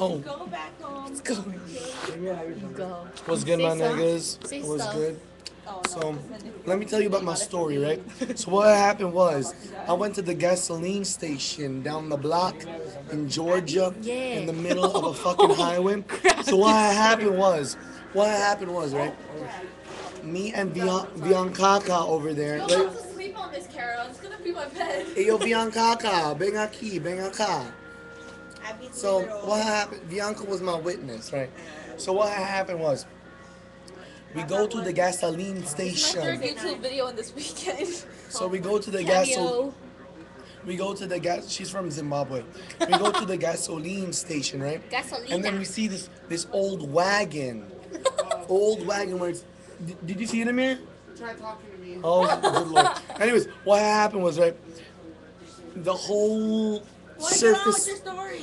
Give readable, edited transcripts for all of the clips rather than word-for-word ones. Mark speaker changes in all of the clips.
Speaker 1: Oh,
Speaker 2: Go back home.
Speaker 3: Let's go. Go.
Speaker 1: what's good,
Speaker 3: Say
Speaker 1: my
Speaker 3: some.
Speaker 1: niggas?
Speaker 3: Say
Speaker 1: What's
Speaker 3: stuff.
Speaker 1: good?
Speaker 2: Oh, no,
Speaker 1: So,
Speaker 2: just send it.
Speaker 1: let me tell you about my story, right? So, what happened was, I went to the gasoline station down the block in Georgia,
Speaker 3: Yeah.
Speaker 1: in the middle of a fucking highway.
Speaker 3: Crap,
Speaker 1: So,
Speaker 3: this story.
Speaker 1: what happened was, right? Me and Biancaka over there,
Speaker 2: Yo,
Speaker 1: right?
Speaker 2: I'm to sleep on this, Carol. It's gonna be my bed.
Speaker 1: Hey, yo, Biancaka, ven aquí, ven acá. So, what happened? Bianca was my witness, right? So, what happened was, we go to the gasoline
Speaker 2: It's my third
Speaker 1: station.
Speaker 2: YouTube video in this weekend.
Speaker 1: So we go to the
Speaker 3: Cameo.
Speaker 1: we go to the gas. She's from Zimbabwe. We go to the gasoline station, right? And then we
Speaker 3: Gasolina.
Speaker 1: see this old wagon where it's. Did you see it, Amir?
Speaker 4: Try talking to me.
Speaker 1: Oh, good lord. Anyways, what happened was, right, the whole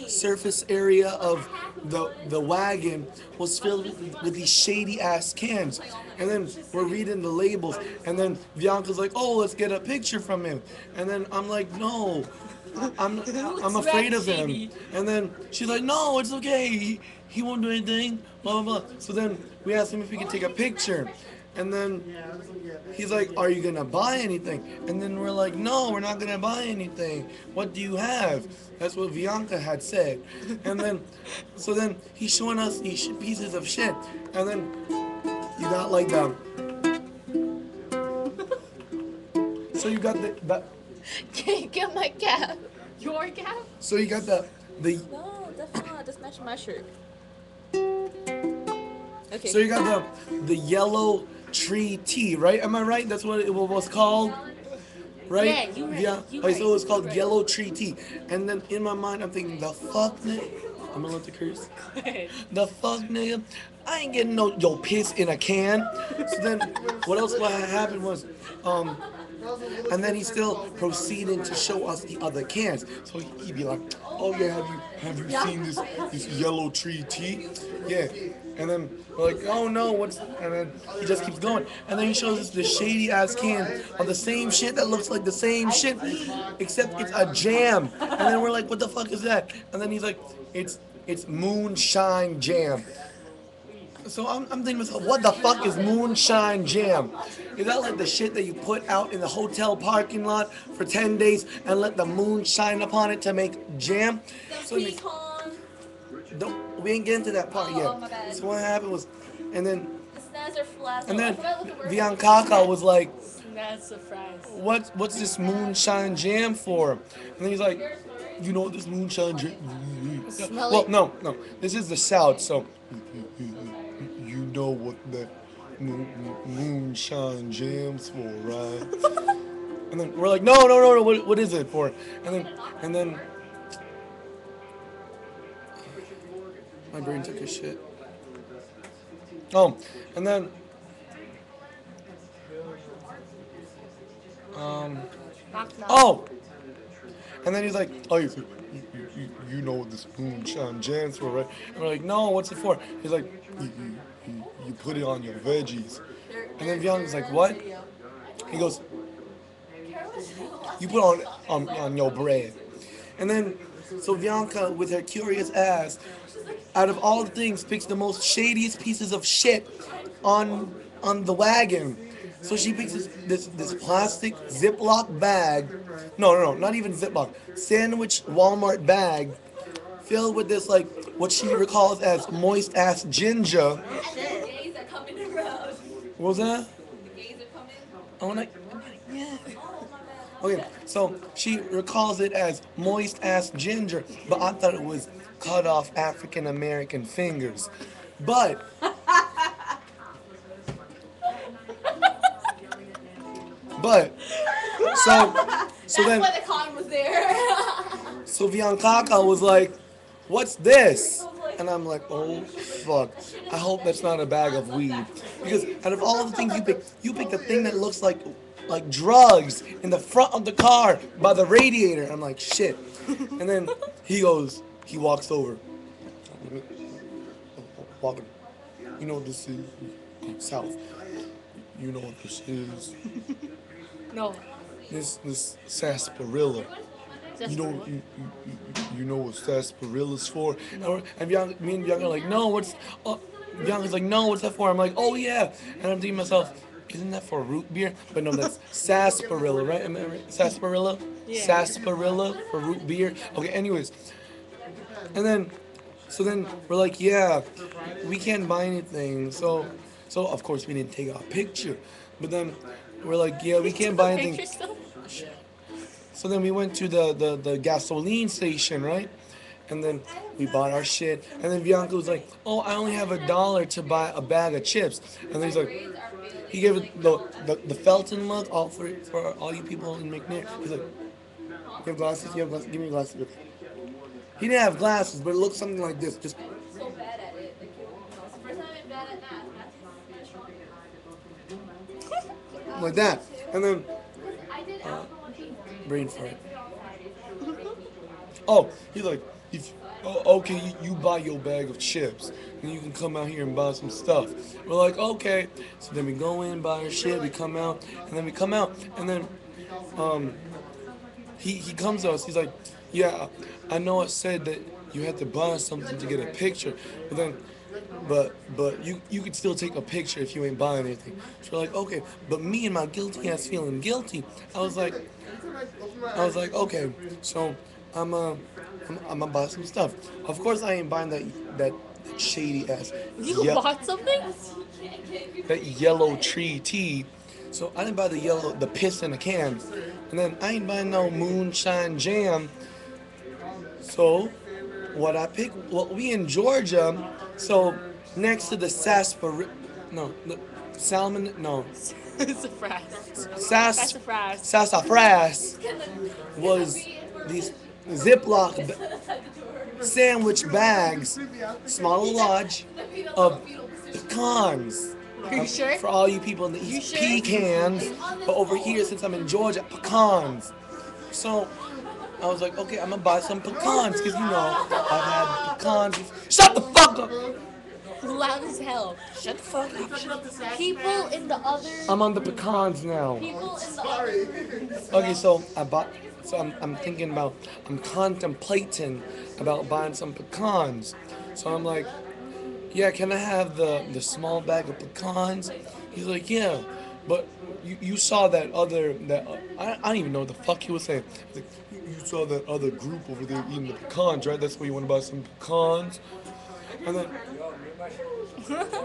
Speaker 1: surface area of the wagon was filled with these shady ass cans. And then we're reading the labels, and then Bianca's like, "Oh, let's get a picture from him." And then I'm like, "No, I'm I'm afraid of him." And then she's like, "No, it's okay. He won't do anything." Blah blah blah. So then we asked him if we could take a picture, and then he's like, "Are you gonna buy anything?" And then we're like, "No, we're not gonna buy anything. What do you have?" That's what Bianca had said. And then, so then he's showing us these pieces of shit. And then you got like the. So you got the
Speaker 3: Can you get my cap? Your cap?
Speaker 1: so you got the
Speaker 2: No, that's not. That's matching my shirt. Okay.
Speaker 1: so you got the yellow tree tea, right? Am I right? That's what it was called. Right?
Speaker 3: Yeah, you right,
Speaker 1: Yeah.
Speaker 3: you
Speaker 1: Okay, so it was
Speaker 3: right,
Speaker 1: called
Speaker 3: you right.
Speaker 1: yellow tree tea. And then in my mind, I'm thinking, the fuck, nigga? I'm gonna let the curse. The fuck, nigga? I ain't getting no yo piss in a can. So then, what else? What happened was, and then he's still proceeding to show us the other cans. So he'd be like, "Oh yeah, have you seen this yellow tree tea? Yeah." And then we're like, "Oh no, what's?" And then he just keeps going. And then he shows us the shady ass can of the same shit that looks like the same shit, except it's a jam. And then we're like, "What the fuck is that?" And then he's like, "It's moonshine jam." So I'm thinking to myself, what the fuck is moonshine jam? Is that like the shit that you put out in the hotel parking lot for 10 days and let the moon shine upon it to make jam? So it makes-
Speaker 2: Pecan.
Speaker 1: we ain't getting to that part
Speaker 2: Oh,
Speaker 1: yet.
Speaker 2: my bad.
Speaker 1: So what happened was, and then
Speaker 2: The snaps are flat.
Speaker 1: and then
Speaker 2: I forgot what the word was.
Speaker 1: Biancaka was like,
Speaker 3: That's a fries.
Speaker 1: what's this moonshine jam for? And then he's like, you know what this moonshine jam?
Speaker 3: Smell
Speaker 1: Well,
Speaker 3: it.
Speaker 1: no, this is the South, so you know what that moonshine jam's for, right? And then we're like, no, what is it for? And then my brain took a shit. Oh, and then
Speaker 3: Knock, knock.
Speaker 1: oh, and then he's like, oh, you know what this moonshine jam's for, right? And we're like, no, what's it for? He's like, you put it on your veggies. And then Bianca's like, what? He goes, you put on your bread. And then, so Bianca, with her curious ass, out of all the things, picks the most shadiest pieces of shit on the wagon. So she picks this plastic Ziploc bag. No, not even Ziploc. Sandwich Walmart bag filled with this, like, what she recalls as moist ass ginger.
Speaker 2: The gays are coming around.
Speaker 1: What was that?
Speaker 2: The gays are coming.
Speaker 1: Oh, like, yeah.
Speaker 2: Oh, my bad.
Speaker 1: Okay, so she recalls it as moist ass ginger, but I thought it was cut off African American fingers. But but so
Speaker 2: That's
Speaker 1: then
Speaker 2: why the con was there.
Speaker 1: so Biancaka was like, "What's this?" And I'm like, "Oh fuck! I hope that's not a bag of weed, because out of all the things you pick the thing that looks like drugs in the front of the car by the radiator." I'm like, "Shit!" And then he walks over, walking. You know what this is? South. You know what this is?
Speaker 3: No.
Speaker 1: This sarsaparilla. you know, you know what sarsaparilla's for? And me and Bianca are like, no, what's, Bianca's like, no, what's that for? I'm like, oh yeah. And I'm thinking to myself, isn't that for root beer? But no, that's sarsaparilla, right? Am I right? Sarsaparilla?
Speaker 3: Yeah.
Speaker 1: Sarsaparilla for root beer. Okay, anyways. And then, so then we're like, yeah, we can't buy anything. So of course we didn't take our picture. But then we're like, yeah, we can't buy anything.
Speaker 3: Picture still?
Speaker 1: So then we went to the gasoline station, right? And then we bought our shit. And then Bianca was like, oh, I only have $1 to buy a bag of chips. And then he's like, he gave it the Felton look all for all you people in McNair. He's like, you have glasses? You have glasses? Give me glasses. He didn't have glasses, but it looked something like this. Just
Speaker 2: So bad at it. Like, it's the first time I'm bad at math.
Speaker 1: like that. And then
Speaker 2: I did
Speaker 1: brain fart. Oh, he's like, okay, you buy your bag of chips, and you can come out here and buy some stuff. We're like, okay. So then we go in, buy our shit, we come out, and then he comes to us. He's like, yeah, I know it said that you had to buy something to get a picture, but you could still take a picture if you ain't buying anything. So we're like, okay. But me and my guilty ass feeling guilty, I was like, okay, so I'm gonna buy some stuff. Of course, I ain't buying that shady ass
Speaker 3: You bought something?
Speaker 1: that yellow tree tea. So I didn't buy the piss in a can, and then I ain't buying no moonshine jam. So what I picked? Well, we in Georgia, so next to the salmon, no,
Speaker 3: Sassafras.
Speaker 1: sas,
Speaker 3: Sassafras.
Speaker 1: sassafras was these Ziploc sandwich bags, small or large, of pecans.
Speaker 3: Are you sure?
Speaker 1: For all you people in the East,
Speaker 3: sure?
Speaker 1: pecans. But over here, since I'm in Georgia, pecans. So I was like, okay, I'm gonna buy some pecans because you know I've had pecans. Shut the fuck up!
Speaker 3: Loud as hell. Shut the fuck up. People in the other.
Speaker 1: I'm on the pecans now.
Speaker 3: People in the other.
Speaker 1: Okay, so I bought. So I'm thinking about. I'm contemplating about buying some pecans. So I'm like, yeah, can I have the small bag of pecans? He's like, yeah, but you saw that I don't even know what the fuck he was saying. He's like, you saw that other group over there eating the pecans, right? That's why you want to buy some pecans. And then,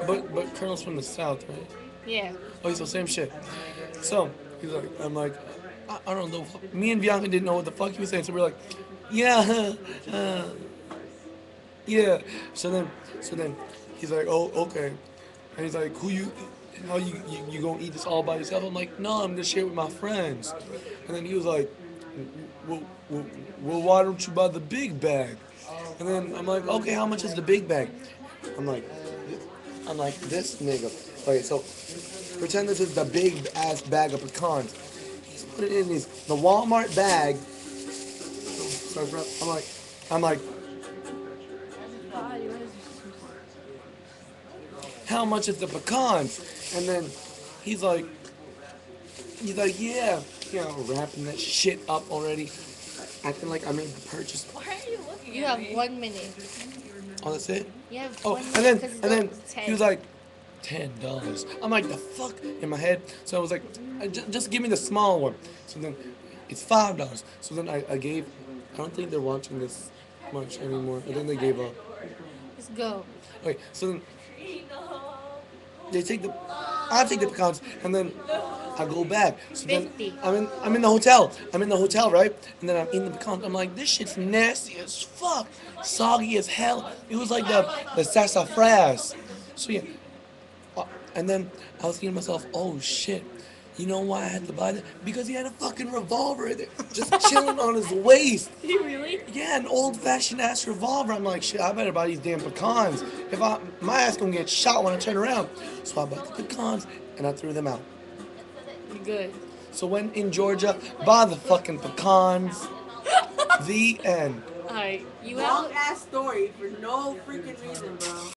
Speaker 1: but Colonel's from the South, right?
Speaker 3: Yeah.
Speaker 1: Okay, so same shit. So he's like, I'm like, I don't know. Me and Bianca didn't know what the fuck he was saying, so we're like, yeah, yeah. So then he's like, oh, okay. And he's like, how you gonna eat this all by yourself? I'm like, no, I'm gonna share it with my friends. And then he was like, well, why don't you buy the big bag? And then I'm like, okay, how much is the big bag? I'm like, this nigga. Okay, so pretend this is the big ass bag of pecans. He's put it in the Walmart bag. So I'm like, how much is the pecans? And then he's like, yeah, wrapping that shit up already, acting like I made the purchase.
Speaker 2: Why are you looking
Speaker 3: You
Speaker 2: at
Speaker 3: have
Speaker 2: me?
Speaker 3: 1 minute.
Speaker 1: Oh, that's it?
Speaker 3: You have
Speaker 1: Oh,
Speaker 3: 1
Speaker 1: and
Speaker 3: minute.
Speaker 1: then he was like, $10. I'm like, the fuck in my head. So I was like, just give me the small one. So then it's $5. So then I gave. I don't think they're watching this much anymore. I think they gave up.
Speaker 3: Let's go.
Speaker 1: Okay, so then I take the pecans, and then I go back. So then
Speaker 3: 50.
Speaker 1: I'm in the hotel. I'm in the hotel, right? And then I'm in the pecans. I'm like, this shit's nasty as fuck, soggy as hell. It was like the sassafras. So yeah, and then I was thinking to myself, oh shit. You know why I had to buy that? Because he had a fucking revolver in there, just chilling on his waist.
Speaker 3: Did you really?
Speaker 1: Yeah, an old-fashioned ass revolver. I'm like, shit, I better buy these damn pecans. My ass gonna get shot when I turn around. So I bought the pecans and I threw them out.
Speaker 3: You good.
Speaker 1: So when in Georgia, buy the fucking pecans. The end.
Speaker 3: Alright, you
Speaker 4: Long
Speaker 3: have.
Speaker 4: ass story for no freaking reason, bro.